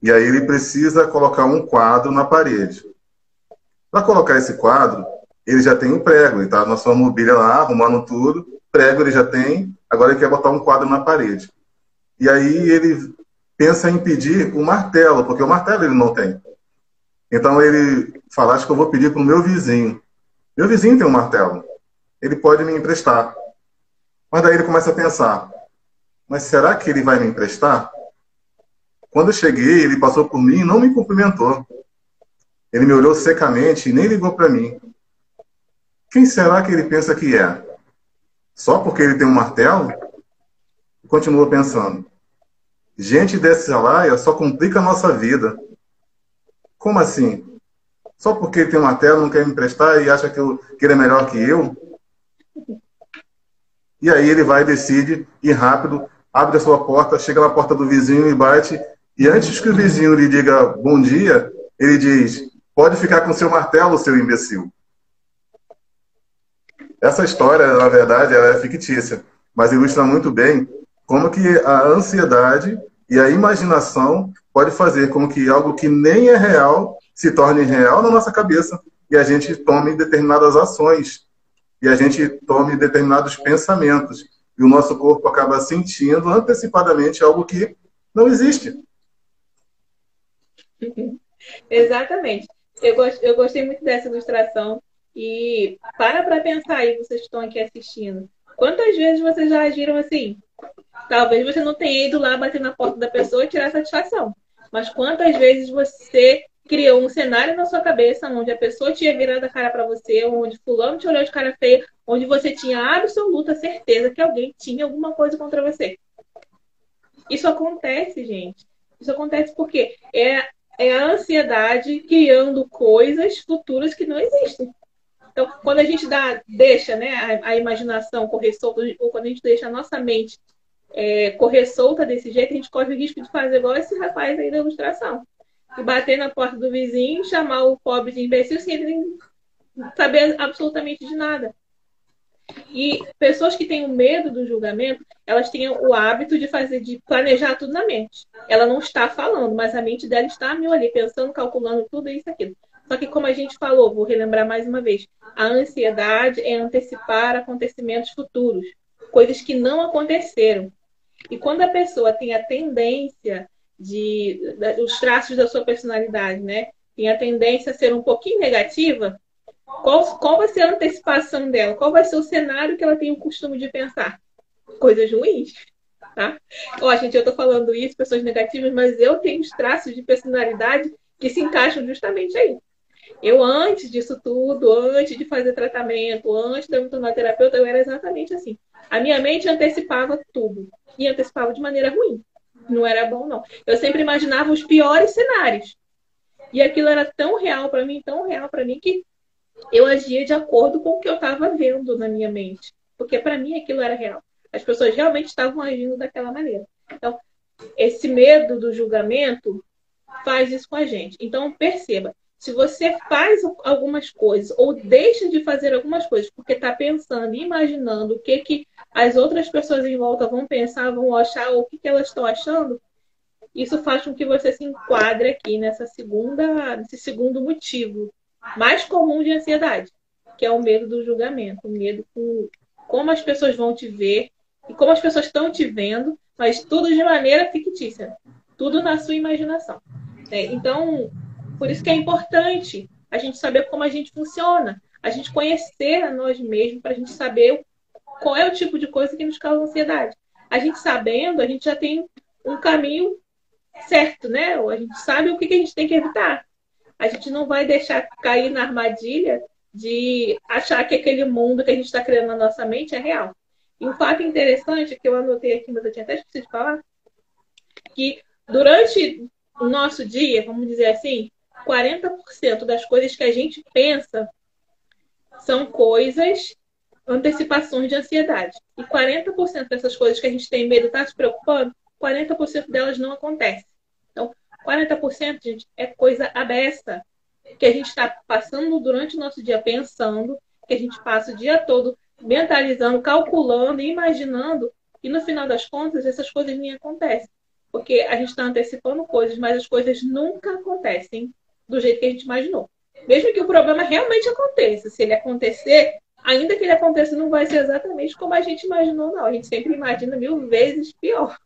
E aí ele precisa colocar um quadro na parede. Para colocar esse quadro, ele já tem um prego, ele está na sua mobília lá, arrumando tudo, prego ele já tem, agora ele quer botar um quadro na parede. E aí ele pensa em pedir o martelo, porque o martelo ele não tem. Então ele fala, acho que eu vou pedir para o meu vizinho. Meu vizinho tem um martelo, ele pode me emprestar. Mas daí ele começa a pensar, mas será que ele vai me emprestar? Quando eu cheguei, ele passou por mim e não me cumprimentou. Ele me olhou secamente e nem ligou para mim. Quem será que ele pensa que é? Só porque ele tem um martelo? Continua pensando. Gente desse laia só complica a nossa vida. Como assim? Só porque ele tem um martelo, não quer me emprestar e acha que ele é melhor que eu? E aí ele vai, decide ir rápido, abre a sua porta, chega na porta do vizinho e bate. E antes que o vizinho lhe diga bom dia, ele diz, pode ficar com seu martelo, seu imbecil. Essa história, na verdade, ela é fictícia, mas ilustra muito bem como que a ansiedade e a imaginação pode fazer com que algo que nem é real se torne real na nossa cabeça e a gente tome determinadas ações e a gente tome determinados pensamentos e o nosso corpo acaba sentindo antecipadamente algo que não existe. Exatamente. Eu gostei muito dessa ilustração. E para pensar aí, vocês que estão aqui assistindo. Quantas vezes vocês já agiram assim? Talvez você não tenha ido lá bater na porta da pessoa e tirar satisfação. Mas quantas vezes você criou um cenário na sua cabeça onde a pessoa tinha virado a cara para você, onde fulano te olhou de cara feia, onde você tinha absoluta certeza que alguém tinha alguma coisa contra você. Isso acontece, gente. Isso acontece porque é a ansiedade criando coisas futuras que não existem. Então, quando a gente deixa, né, a imaginação correr solta, ou quando a gente deixa a nossa mente correr solta desse jeito, a gente corre o risco de fazer igual esse rapaz aí da ilustração. E bater na porta do vizinho, chamar o pobre de imbecil sem ele saber absolutamente de nada. E pessoas que têm o medo do julgamento, elas têm o hábito de planejar tudo na mente. Ela não está falando, mas a mente dela está a mil ali, pensando, calculando tudo isso, aquilo. Só que, como a gente falou, vou relembrar mais uma vez, a ansiedade é antecipar acontecimentos futuros, coisas que não aconteceram. E quando a pessoa tem a tendência os traços da sua personalidade, né? Tem a tendência a ser um pouquinho negativa, qual vai ser a antecipação dela? Qual vai ser o cenário que ela tem o costume de pensar? Coisas ruins, tá? Ó, gente, eu tô falando isso, pessoas negativas, mas eu tenho os traços de personalidade que se encaixam justamente aí. Eu, antes disso tudo, antes de fazer tratamento, antes de eu me tornar terapeuta, eu era exatamente assim. A minha mente antecipava tudo. E antecipava de maneira ruim. Não era bom, não. Eu sempre imaginava os piores cenários. E aquilo era tão real para mim, que eu agia de acordo com o que eu estava vendo na minha mente. Porque para mim aquilo era real. As pessoas realmente estavam agindo daquela maneira. Então, esse medo do julgamento faz isso com a gente. Então, perceba, se você faz algumas coisas ou deixa de fazer algumas coisas porque está pensando, imaginando o que as outras pessoas em volta vão pensar, vão achar, ou o que elas estão achando, isso faz com que você se enquadre aqui nesse segundo motivo mais comum de ansiedade, que é o medo do julgamento, o medo com como as pessoas vão te ver e como as pessoas estão te vendo, mas tudo de maneira fictícia, tudo na sua imaginação. Então, por isso que é importante a gente saber como a gente funciona, a gente conhecer a nós mesmos, para a gente saber qual é o tipo de coisa que nos causa ansiedade. A gente sabendo, a gente já tem um caminho certo, né? Ou a gente sabe o que a gente tem que evitar. A gente não vai deixar cair na armadilha de achar que aquele mundo que a gente está criando na nossa mente é real. E um fato interessante que eu anotei aqui, mas eu tinha até esquecido de falar, que durante o nosso dia, vamos dizer assim, 40% das coisas que a gente pensa são coisas, antecipações de ansiedade. E 40% dessas coisas que a gente tem medo, está se preocupando, 40% delas não acontecem. Então, 40%, gente, é coisa abessa que a gente está passando durante o nosso dia pensando, que a gente passa o dia todo mentalizando, calculando, imaginando, e no final das contas essas coisas nem acontecem. Porque a gente está antecipando coisas, mas as coisas nunca acontecem do jeito que a gente imaginou. Mesmo que o problema realmente aconteça, se ele acontecer, ainda que ele aconteça, não vai ser exatamente como a gente imaginou, não. A gente sempre imagina 1000 vezes pior.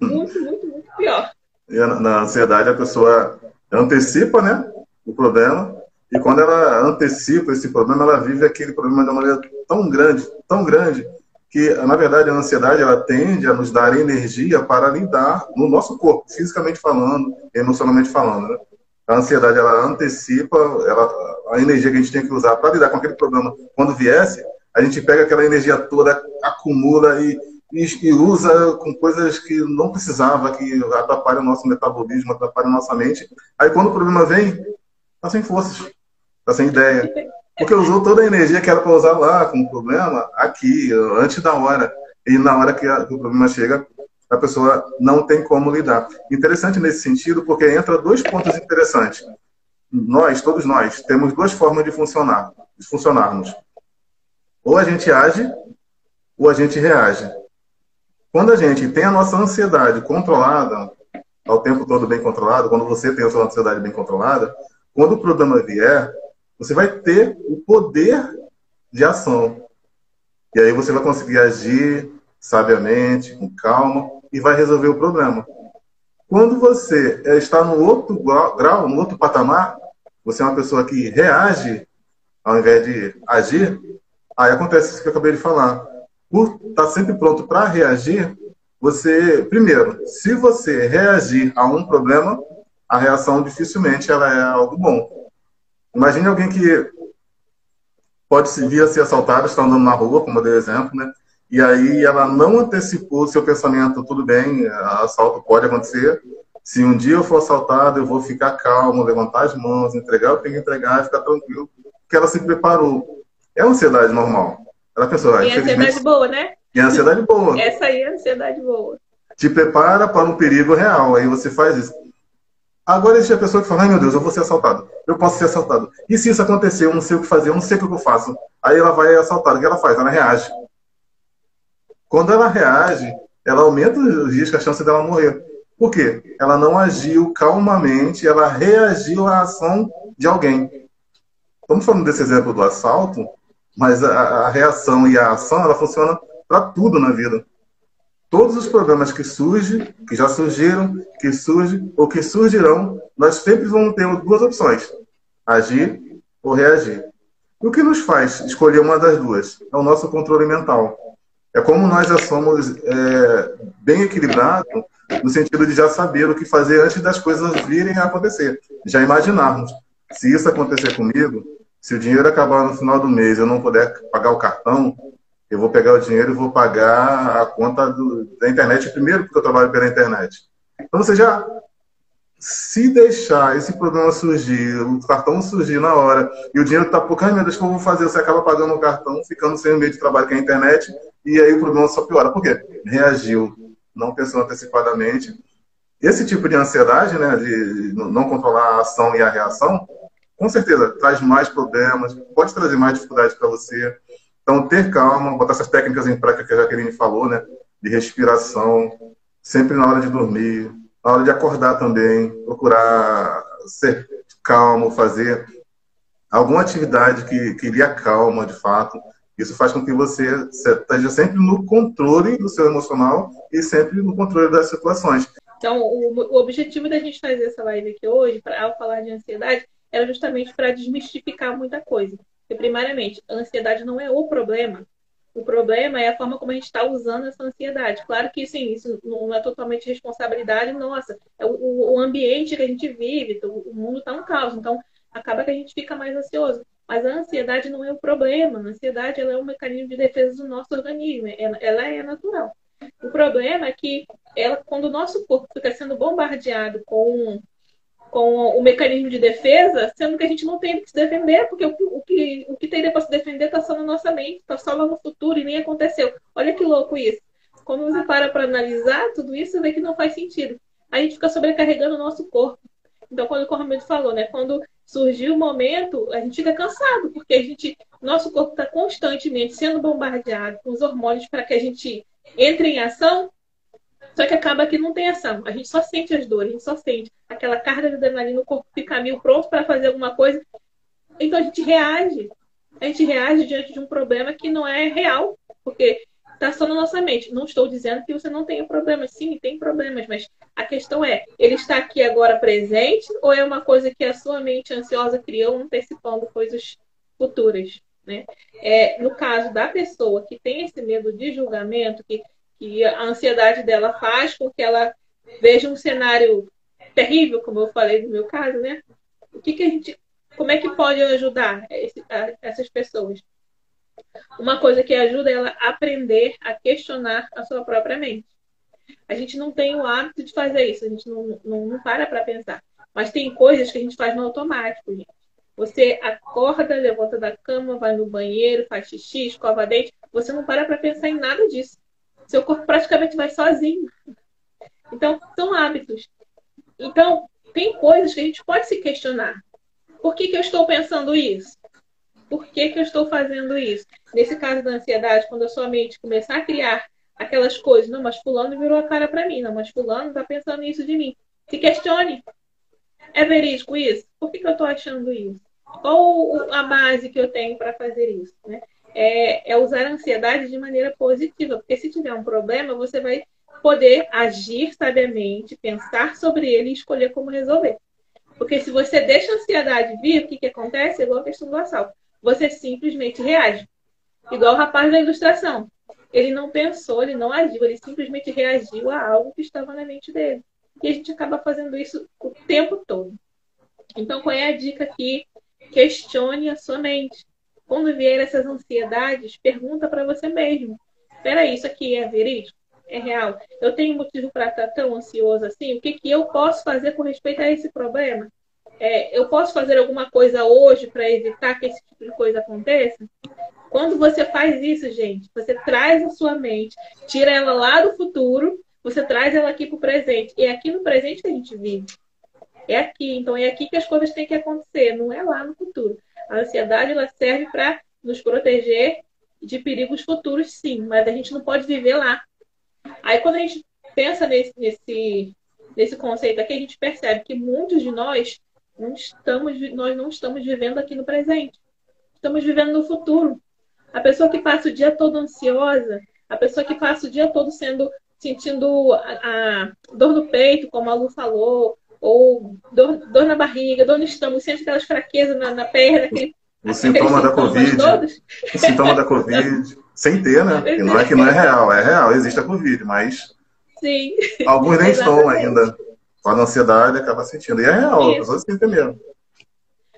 Muito, muito, muito pior. E na ansiedade a pessoa antecipa, né, o problema, e quando ela antecipa esse problema, ela vive aquele problema de uma maneira tão grande, que, na verdade, a ansiedade ela tende a nos dar energia para lidar no nosso corpo, fisicamente falando, emocionalmente falando, né? A ansiedade, ela antecipa a energia que a gente tem que usar para lidar com aquele problema. Quando viesse, a gente pega aquela energia toda, acumula e usa com coisas que não precisava, que atrapalham o nosso metabolismo, atrapalham a nossa mente. Aí, quando o problema vem, tá sem forças, tá sem ideia. Porque usou toda a energia que era para usar lá com o problema aqui, antes da hora. E na hora que o problema chega, a pessoa não tem como lidar. Interessante nesse sentido, porque entra dois pontos interessantes. Todos nós, temos duas formas de funcionarmos. Ou a gente age, ou a gente reage. Quando a gente tem a nossa ansiedade controlada, ao tempo todo bem controlado, quando você tem a sua ansiedade bem controlada, quando o problema vier, você vai ter o poder de ação. E aí você vai conseguir agir sabiamente, com calma, e vai resolver o problema. Quando você está no outro grau, no outro patamar, você é uma pessoa que reage ao invés de agir, aí acontece isso que eu acabei de falar. Por estar sempre pronto para reagir, primeiro, se você reagir a um problema, a reação dificilmente ela é algo bom. Imagine alguém que pode vir a ser assaltada, está andando na rua, como eu dei exemplo, né? E aí ela não antecipou seu pensamento, tudo bem, assalto pode acontecer. Se um dia eu for assaltado, eu vou ficar calmo, levantar as mãos, entregar o que tem que entregar e ficar tranquilo, porque ela se preparou. É ansiedade normal. Ela pensou, E a ansiedade boa, né? E a ansiedade boa. Essa aí é a ansiedade boa. Te prepara para um perigo real, aí você faz isso. Agora existe a pessoa que fala, ai meu Deus, eu vou ser assaltado. Eu posso ser assaltado. E se isso acontecer, eu não sei o que fazer, eu não sei o que eu faço. Aí ela vai assaltar. O que ela faz? Ela reage. Quando ela reage, ela aumenta os riscos, a chance dela morrer. Por quê? Ela não agiu calmamente, ela reagiu à ação de alguém. Estamos falando desse exemplo do assalto, mas a reação e a ação, ela funciona para tudo na vida. Todos os problemas que surgem, que já surgiram, que surgem ou que surgirão, nós sempre vamos ter duas opções: agir ou reagir. E o que nos faz escolher uma das duas? É o nosso controle mental. É como nós já somos bem equilibrados, no sentido de já saber o que fazer antes das coisas virem a acontecer. Já imaginarmos, se isso acontecer comigo, se o dinheiro acabar no final do mês e eu não puder pagar o cartão, eu vou pegar o dinheiro e vou pagar a conta da internet primeiro, porque eu trabalho pela internet. Então você já, se deixar esse problema surgir, o cartão surgir na hora, e o dinheiro está pouco, ai meu Deus, o que eu vou fazer? Você acaba pagando o cartão, ficando sem o meio de trabalho que é a internet, e aí o problema só piora. Por quê? Reagiu, não pensou antecipadamente. Esse tipo de ansiedade, né, de não controlar a ação e a reação, com certeza traz mais problemas, pode trazer mais dificuldades para você. Então, ter calma, botar essas técnicas em prática que a Jaqueline falou, né, de respiração, sempre na hora de dormir, na hora de acordar também, procurar ser calmo, fazer alguma atividade que lhe acalma, de fato. Isso faz com que você esteja sempre no controle do seu emocional e sempre no controle das situações. Então, o objetivo da gente fazer essa live aqui hoje, ao falar de ansiedade, era justamente para desmistificar muita coisa. Porque, primariamente, a ansiedade não é o problema. O problema é a forma como a gente está usando essa ansiedade. Claro que, sim, isso não é totalmente responsabilidade nossa. É o ambiente que a gente vive, o mundo está um caos. Então, acaba que a gente fica mais ansioso. Mas a ansiedade não é o problema. A ansiedade ela é um mecanismo de defesa do nosso organismo. Ela é natural. O problema é que quando o nosso corpo fica sendo bombardeado com o mecanismo de defesa, sendo que a gente não tem que se defender, porque o que tem para se defender está só na nossa mente, está só lá no futuro e nem aconteceu. Olha que louco isso. Quando você para analisar tudo isso, você vê que não faz sentido. A gente fica sobrecarregando o nosso corpo. Então, quando o Corremedo falou, né, quando surgiu o momento, a gente fica cansado, porque nosso corpo está constantemente sendo bombardeado com os hormônios para que a gente entre em ação. Só que acaba que não tem ação. A gente só sente as dores, a gente só sente aquela carga de adrenalina, o corpo fica meio pronto para fazer alguma coisa. Então a gente reage. A gente reage diante de um problema que não é real, porque está só na nossa mente. Não estou dizendo que você não tenha problemas. Sim, tem problemas, mas a questão é, ele está aqui agora presente ou é uma coisa que a sua mente ansiosa criou antecipando coisas futuras? Né? No caso da pessoa que tem esse medo de julgamento, que a ansiedade dela faz com que ela veja um cenário terrível, como eu falei no meu caso, né? O que a gente, como é que pode ajudar essas pessoas? Uma coisa que ajuda é ela a aprender a questionar a sua própria mente. A gente não tem o hábito de fazer isso, a gente não para pensar. Mas tem coisas que a gente faz no automático, gente. Você acorda, levanta da cama, vai no banheiro, faz xixi, escova dente. Você não para pensar em nada disso. Seu corpo praticamente vai sozinho. Então, são hábitos. Então, tem coisas que a gente pode se questionar. Por que eu estou pensando isso? Por que eu estou fazendo isso? Nesse caso da ansiedade, quando a sua mente começar a criar aquelas coisas, não, mas fulano virou a cara para mim, não, mas fulano está pensando isso de mim. Se questione. É verídico isso? Por que eu estou achando isso? Qual a base que eu tenho para fazer isso? Né? É usar a ansiedade de maneira positiva, porque se tiver um problema, você vai poder agir sabiamente, pensar sobre ele e escolher como resolver. Porque se você deixa a ansiedade vir, o que acontece? É igual a questão do assalto. Você simplesmente reage. Igual o rapaz da ilustração. Ele não pensou, ele não agiu, ele simplesmente reagiu a algo que estava na mente dele. E a gente acaba fazendo isso o tempo todo. Então, qual é a dica aqui? Questione a sua mente. Quando vier essas ansiedades, pergunta para você mesmo. Espera aí, isso aqui é verídico? É real? Eu tenho motivo para estar tão ansioso assim? O que eu posso fazer com respeito a esse problema? Eu posso fazer alguma coisa hoje para evitar que esse tipo de coisa aconteça? Quando você faz isso, gente, você traz a sua mente, tira ela lá do futuro, você traz ela aqui para o presente. E é aqui no presente que a gente vive. É aqui. Então, é aqui que as coisas têm que acontecer, não é lá no futuro. A ansiedade ela serve para nos proteger de perigos futuros, sim, mas a gente não pode viver lá. Aí, quando a gente pensa nesse conceito aqui, a gente percebe que muitos de nós não estamos vivendo aqui no presente. Estamos vivendo no futuro. A pessoa que passa o dia todo ansiosa, a pessoa que passa o dia todo sentindo a dor no peito, como a Lu falou, ou dor na barriga, dor no estômago, sente aquelas fraquezas na perna, o sintoma da Covid, todos. o sintoma da Covid, sem ter, né? E não é que não é real, existe a Covid, mas sim, alguns nem estão ainda com a ansiedade, acaba sentindo. E é real, as pessoas sentem mesmo.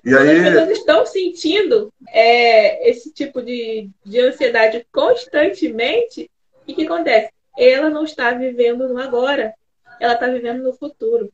E quando aí... as pessoas estão sentindo esse tipo de ansiedade constantemente, o que acontece? Ela não está vivendo no agora, ela está vivendo no futuro.